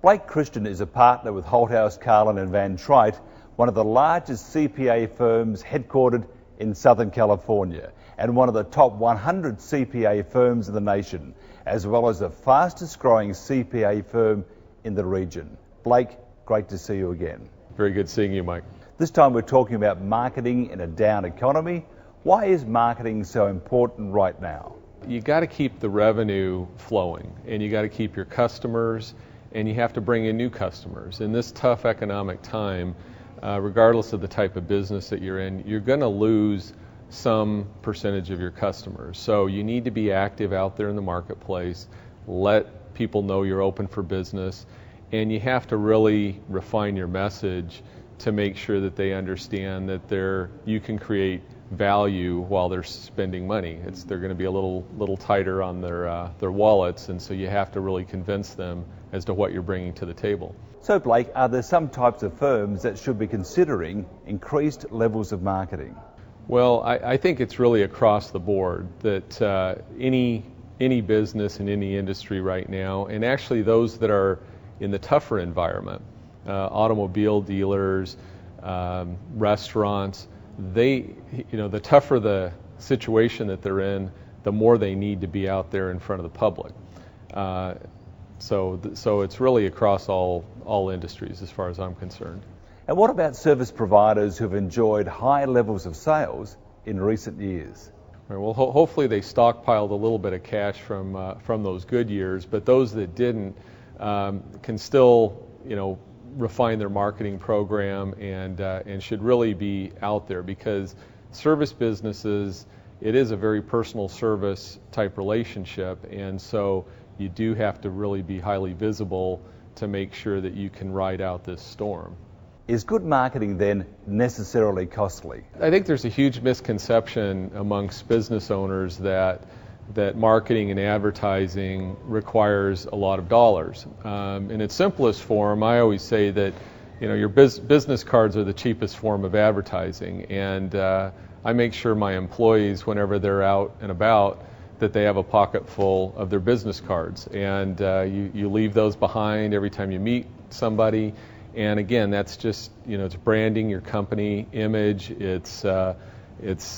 Blake Christian is a partner with Holthouse, Carlin and Van Trite, one of the largest CPA firms headquartered in Southern California and one of the top 100 CPA firms in the nation, as well as the fastest growing CPA firm in the region. Blake, great to see you again. Very good seeing you, Mike. This time we're talking about marketing in a down economy. Why is marketing so important right now? You got to keep the revenue flowing, and you got to keep your customers, and you have to bring in new customers. In this tough economic time, regardless of the type of business that you're in, you're going to lose some percentage of your customers. So you need to be active out there in the marketplace, let people know you're open for business, and you have to really refine your message to make sure that they understand that you can create value while they're spending money. They're going to be a little tighter on their wallets, and so you have to really convince them as to what you're bringing to the table. So Blake, are there some types of firms that should be considering increased levels of marketing? Well, I think it's really across the board that any business in any industry right now, and actually those that are in the tougher environment, automobile dealers, restaurants, the tougher the situation that they're in, the more they need to be out there in front of the public. So it's really across all industries as far as I'm concerned. And what about service providers who've enjoyed high levels of sales in recent years? Well, hopefully they stockpiled a little bit of cash from those good years, but those that didn't can still, refine their marketing program and should really be out there, because service businesses, it is a very personal service type relationship, and so you do have to really be highly visible to make sure that you can ride out this storm. Is good marketing then necessarily costly? I think there's a huge misconception amongst business owners that marketing and advertising requires a lot of dollars. In its simplest form, I always say that your business cards are the cheapest form of advertising, and I make sure my employees, whenever they're out and about, that they have a pocket full of their business cards, and you leave those behind every time you meet somebody. And again, that's just it's branding your company image. It's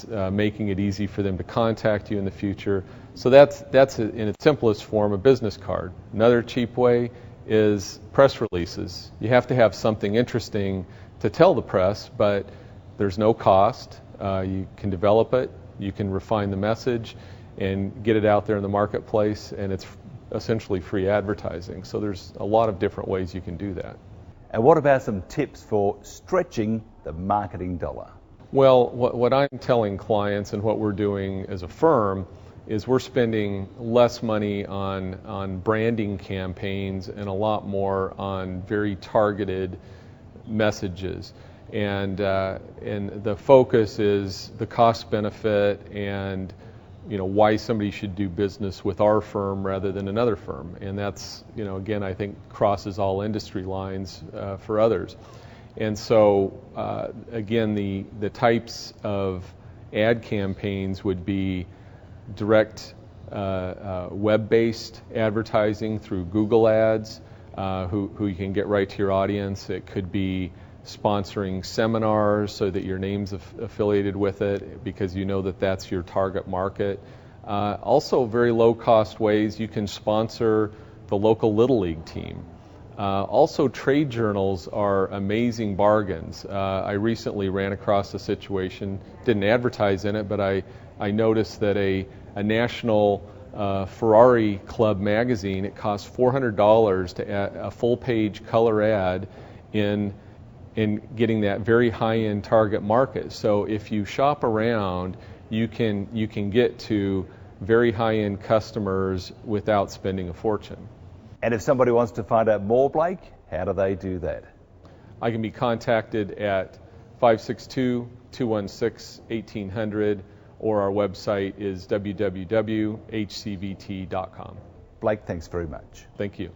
making it easy for them to contact you in the future. So that's in its simplest form a business card. Another cheap way is press releases. You have to have something interesting to tell the press, but there's no cost. You can develop it, you can refine the message, and get it out there in the marketplace, and it's essentially free advertising. So there's a lot of different ways you can do that. And what about some tips for stretching the marketing dollar? Well, what I'm telling clients and what we're doing as a firm is we're spending less money on branding campaigns and a lot more on very targeted messages. And the focus is the cost benefit and why somebody should do business with our firm rather than another firm. And that's, again, I think crosses all industry lines for others. And so, again, the types of ad campaigns would be direct web-based advertising through Google Ads, who you can get right to your audience. It could be sponsoring seminars so that your name's affiliated with it because that's your target market. Also, very low-cost ways you can sponsor the local Little League team. Also, trade journals are amazing bargains. I recently ran across a situation, didn't advertise in it, but I noticed that a national Ferrari Club magazine, it costs $400 to add a full-page color ad in getting that very high-end target market. So if you shop around, you can get to very high-end customers without spending a fortune. And if somebody wants to find out more, Blake, how do they do that? I can be contacted at 562-216-1800, or our website is www.hcvt.com. Blake, thanks very much. Thank you.